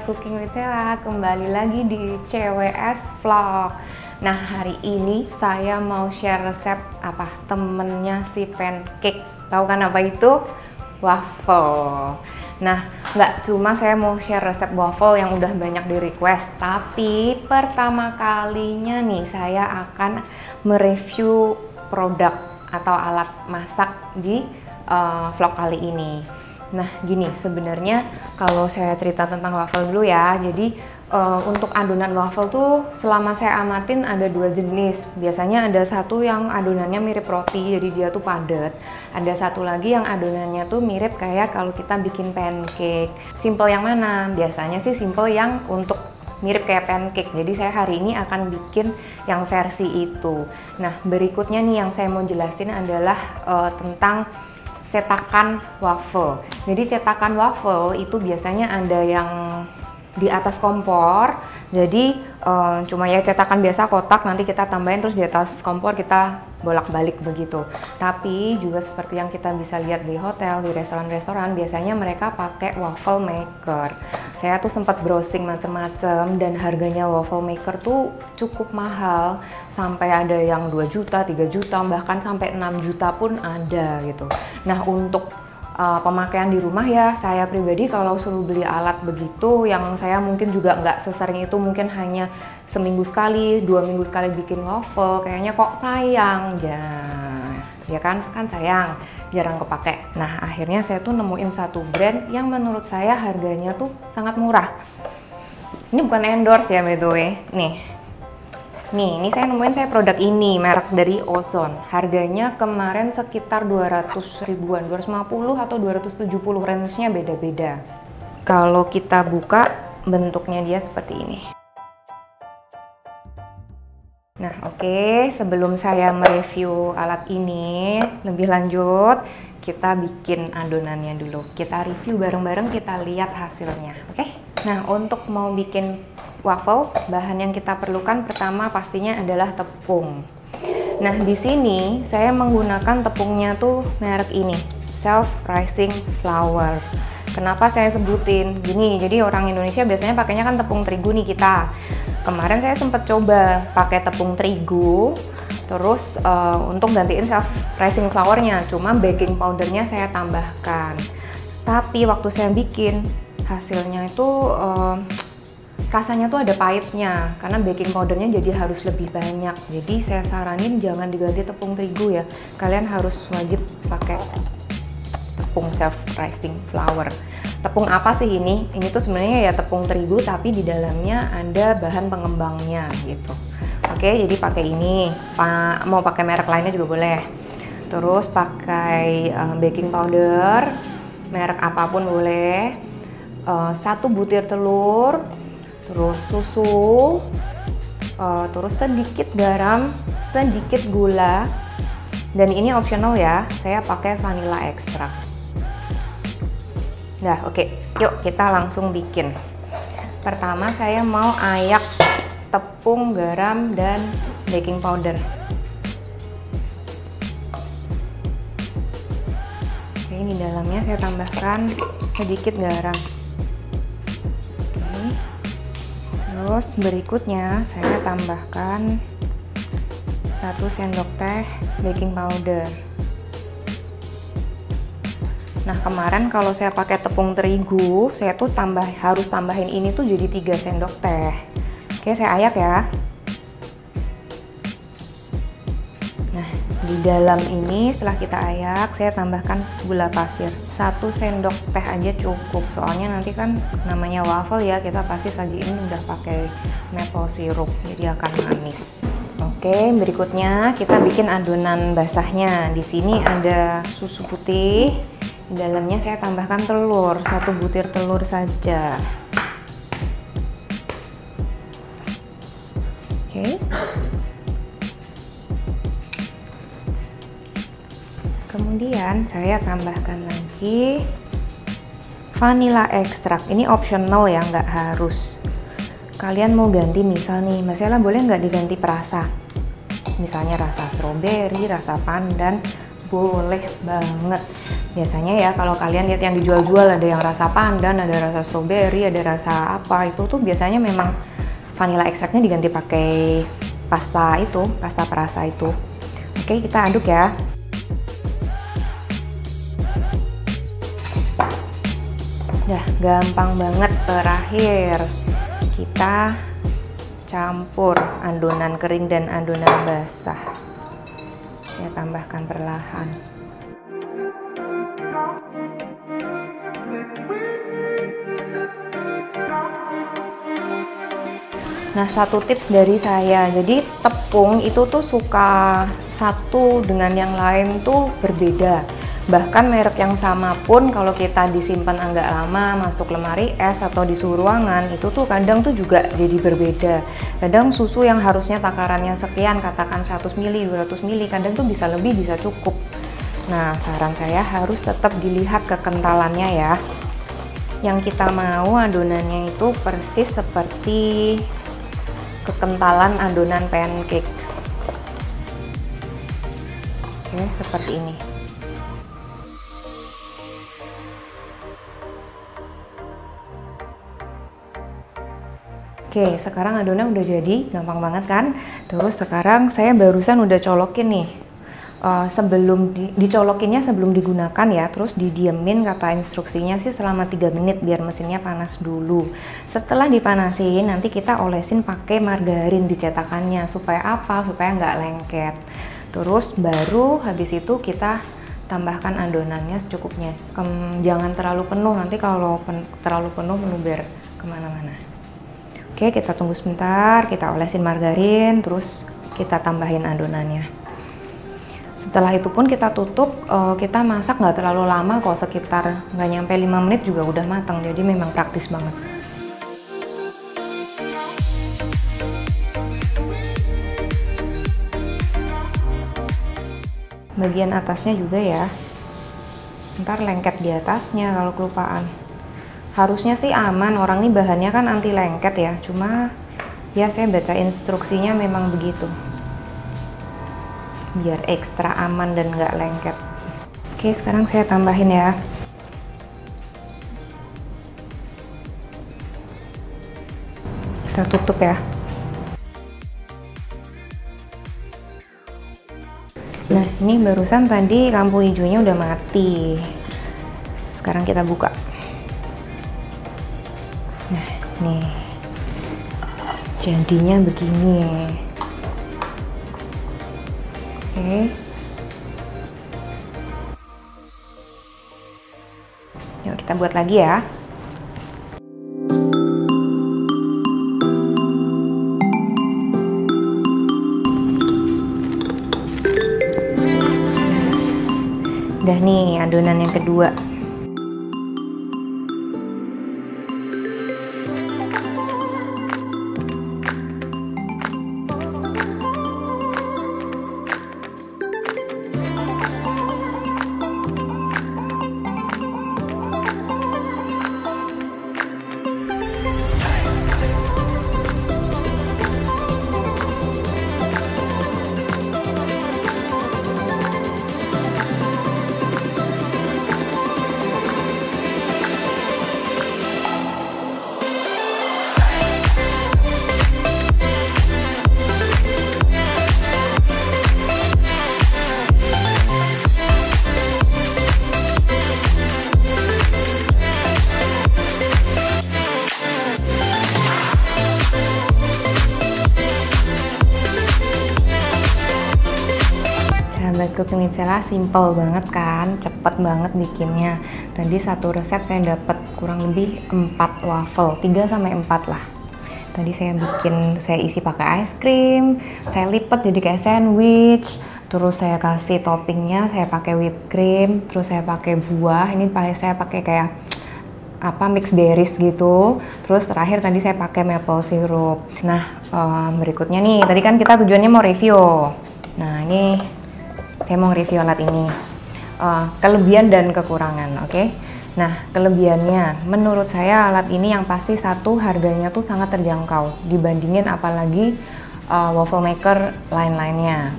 Cooking with Ella, kembali lagi di CWS Vlog. Nah, hari ini saya mau share resep temennya si pancake. Tahu kan apa itu? Waffle. Nah, nggak cuma saya mau share resep waffle yang udah banyak di request, tapi pertama kalinya nih saya akan mereview produk atau alat masak di vlog kali ini. Nah, gini, sebenarnya kalau saya cerita tentang waffle dulu ya. Jadi untuk adonan waffle tuh selama saya amatin ada dua jenis. Biasanya ada satu yang adonannya mirip roti, jadi dia tuh padat. Ada satu lagi yang adonannya tuh mirip kayak kalau kita bikin pancake. Simple yang mana? Biasanya sih simple yang untuk mirip kayak pancake. Jadi saya hari ini akan bikin yang versi itu. Nah, berikutnya nih yang saya mau jelasin adalah tentang cetakan waffle. Jadi cetakan waffle itu biasanya ada yang di atas kompor. Jadi cuma ya cetakan biasa kotak, nanti kita tambahin terus di atas kompor kita bolak-balik begitu. Tapi juga seperti yang kita bisa lihat di hotel, di restoran-restoran, biasanya mereka pakai waffle maker. Saya tuh sempat browsing macam-macam dan harganya waffle maker tuh cukup mahal, sampai ada yang 2 juta, 3 juta, bahkan sampai 6 juta pun ada gitu. Nah, untuk pemakaian di rumah ya, saya pribadi kalau suruh beli alat begitu yang saya mungkin juga nggak sesering itu, mungkin hanya seminggu sekali, 2 minggu sekali bikin waffle, kayaknya kok sayang ya kan sayang, jarang kepake. Nah, akhirnya saya tuh nemuin satu brand yang menurut saya harganya tuh sangat murah. Ini bukan endorse ya by the way. Nih, ini saya nemuin produk ini, merek dari Ozone. Harganya kemarin sekitar 200 ribuan, 250 atau 270, range-nya beda-beda. Kalau kita buka, bentuknya dia seperti ini. Nah, oke, sebelum saya mereview alat ini lebih lanjut, kita bikin adonannya dulu. Kita review bareng-bareng, kita lihat hasilnya, oke? Nah, untuk mau bikin waffle, bahan yang kita perlukan pertama pastinya adalah tepung. Nah, di sini saya menggunakan tepungnya tuh merek ini, Self Rising Flour. Kenapa saya sebutin gini? Jadi orang Indonesia biasanya pakainya kan tepung terigu nih kita. Kemarin saya sempat coba pakai tepung terigu, terus untuk gantiin Self Rising Flour-nya, cuma baking powdernya saya tambahkan. Tapi waktu saya bikin, hasilnya itu rasanya tuh ada pahitnya karena baking powdernya jadi harus lebih banyak. Jadi saya saranin jangan diganti tepung terigu ya, kalian harus wajib pakai tepung Self Rising Flour. Tepung apa sih ini? Ini tuh sebenarnya ya tepung terigu tapi di dalamnya ada bahan pengembangnya gitu. Oke, jadi pakai ini. Mau pakai merek lainnya juga boleh. Terus pakai baking powder, merek apapun boleh. 1 butir telur, terus susu, terus sedikit garam, sedikit gula, dan ini optional ya, saya pakai vanilla extract. Nah, oke, yuk kita langsung bikin. Pertama saya mau ayak tepung, garam, dan baking powder. Oke, ini dalamnya saya tambahkan sedikit garam. Oke. Terus berikutnya saya tambahkan 1 sendok teh baking powder. Nah, kemarin kalau saya pakai tepung terigu, saya tuh harus tambahin ini tuh jadi 3 sendok teh. Oke, saya ayak ya. Nah, di dalam ini setelah kita ayak, saya tambahkan gula pasir. 1 sendok teh aja cukup, soalnya nanti kan namanya waffle ya, kita pasti sajiin udah pakai maple syrup, jadi akan manis. Oke, berikutnya kita bikin adonan basahnya. Di sini ada susu putih. Di dalamnya saya tambahkan telur, 1 butir telur saja. Oke. Kemudian saya tambahkan lagi vanilla extract. Ini optional ya, nggak harus. Kalian mau ganti misal nih, Mbak Sela boleh nggak diganti perasa? Misalnya rasa strawberry, rasa pandan, boleh banget. Biasanya ya kalau kalian lihat yang dijual-jual ada yang rasa pandan, ada rasa stroberi, ada rasa apa, itu tuh biasanya memang vanilla ekstraknya diganti pakai pasta itu, pasta perasa itu. Oke, kita aduk ya. Udah gampang banget. Terakhir kita campur adonan kering dan adonan basah. Saya tambahkan perlahan. Nah, satu tips dari saya, jadi tepung itu tuh suka satu dengan yang lain tuh berbeda. Bahkan merek yang sama pun kalau kita disimpan agak lama masuk lemari es atau di suhu ruangan, itu tuh kadang tuh juga jadi berbeda. Kadang susu yang harusnya takarannya sekian, katakan 100 ml, 200 ml, kadang tuh bisa lebih, bisa cukup. Nah, saran saya harus tetap dilihat kekentalannya ya. Yang kita mau adonannya itu persis seperti kekentalan adonan pancake. Oke, seperti ini. Oke, sekarang adonan udah jadi, gampang banget kan? Terus sekarang saya barusan udah colokin nih. Sebelum dicolokinnya sebelum digunakan ya, terus didiemin, kata instruksinya sih selama 3 menit biar mesinnya panas dulu. Setelah dipanasin nanti kita olesin pakai margarin di cetakannya. Supaya apa? Supaya nggak lengket. Terus baru habis itu kita tambahkan adonannya secukupnya. Jangan terlalu penuh, nanti kalau terlalu penuh meluber kemana-mana. Oke, kita tunggu sebentar, kita olesin margarin, terus kita tambahin adonannya. Setelah itu pun kita tutup, kita masak nggak terlalu lama kok, sekitar nggak nyampe 5 menit juga udah matang, jadi memang praktis banget. Bagian atasnya juga ya, ntar lengket di atasnya kalau kelupaan. Harusnya sih aman, orang ini bahannya kan anti lengket ya, cuma ya saya baca instruksinya memang begitu. Biar ekstra aman dan nggak lengket. Oke, sekarang saya tambahin ya. Kita tutup ya. Nah, ini barusan tadi lampu hijaunya udah mati. Sekarang kita buka. Nah, nih. Jadinya begini. Oke. Yuk kita buat lagi ya. Udah nih adonan yang kedua. Cooking with Sela simple banget kan, cepet banget bikinnya. Tadi satu resep saya dapat kurang lebih 4 waffle, 3-4 lah. Tadi saya isi pakai ice cream, saya lipat jadi kayak sandwich, terus saya kasih toppingnya, saya pakai whipped cream, terus saya pakai buah, ini saya pakai kayak mix berries gitu. Terus terakhir tadi saya pakai maple syrup. Nah, berikutnya nih, tadi kan kita tujuannya mau review. Nah, ini saya mau review alat ini, kelebihan dan kekurangan, oke? Nah, kelebihannya, menurut saya alat ini yang pasti satu, harganya tuh sangat terjangkau dibandingin apalagi waffle maker lain-lainnya.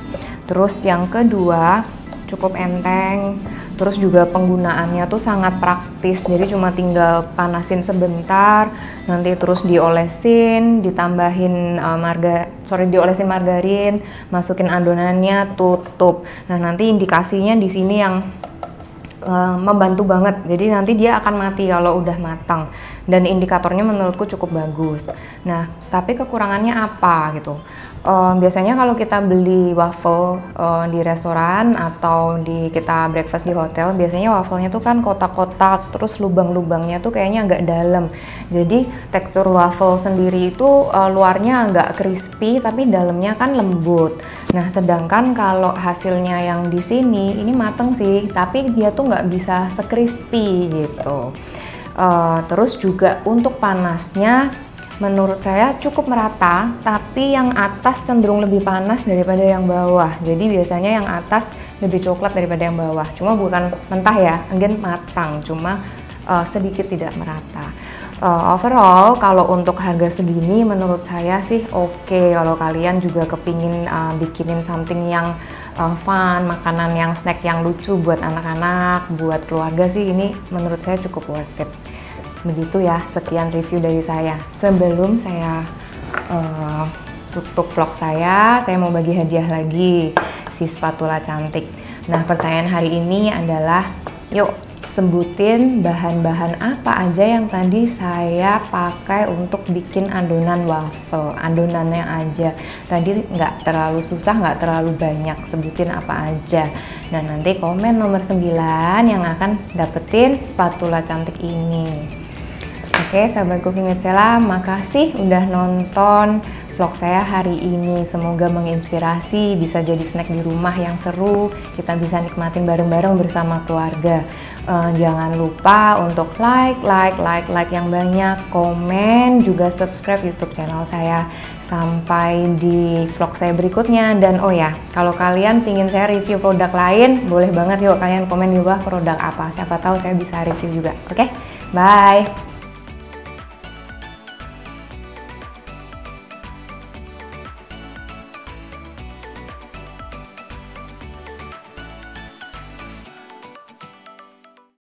Terus yang kedua, cukup enteng, Terus juga penggunaannya tuh sangat praktis, jadi cuma tinggal panasin sebentar, nanti terus diolesin, ditambahin diolesin margarin, masukin adonannya, tutup. Nah nanti indikasinya di sini yang membantu banget, jadi nanti dia akan mati kalau udah matang, dan indikatornya menurutku cukup bagus. Nah tapi kekurangannya apa gitu, biasanya kalau kita beli waffle di restoran atau kita breakfast di hotel, biasanya wafelnya tuh kan kotak-kotak, terus lubang-lubangnya tuh kayaknya agak dalam, jadi tekstur waffle sendiri itu luarnya agak crispy tapi dalamnya kan lembut. Nah sedangkan kalau hasilnya yang di sini ini mateng sih, tapi dia tuh nggak bisa se-crispy gitu. Terus juga untuk panasnya menurut saya cukup merata, tapi yang atas cenderung lebih panas daripada yang bawah. Jadi biasanya yang atas lebih coklat daripada yang bawah. Cuma bukan mentah ya, again matang, cuma sedikit tidak merata. Overall kalau untuk harga segini menurut saya sih oke. Kalau kalian juga kepingin bikinin something yang fun, makanan yang snack yang lucu buat anak-anak, buat keluarga sih, ini menurut saya cukup worth it. Begitu ya, sekian review dari saya. Sebelum saya tutup vlog saya mau bagi hadiah lagi, si spatula cantik. Nah pertanyaan hari ini adalah, yuk sebutin bahan-bahan apa aja yang tadi saya pakai untuk bikin adonan waffle. Adonannya aja, tadi nggak terlalu susah, nggak terlalu banyak, sebutin apa aja. Nah nanti komen nomor 9 yang akan dapetin spatula cantik ini. Oke sahabat Cooking with Sela, makasih udah nonton vlog saya hari ini. Semoga menginspirasi, bisa jadi snack di rumah yang seru, kita bisa nikmatin bareng-bareng bersama keluarga. Jangan lupa untuk like yang banyak, komen, juga subscribe YouTube channel saya. Sampai di vlog saya berikutnya. Dan oh ya, kalau kalian pingin saya review produk lain, boleh banget yuk kalian komen di bawah produk apa, siapa tahu saya bisa review juga. Oke, bye.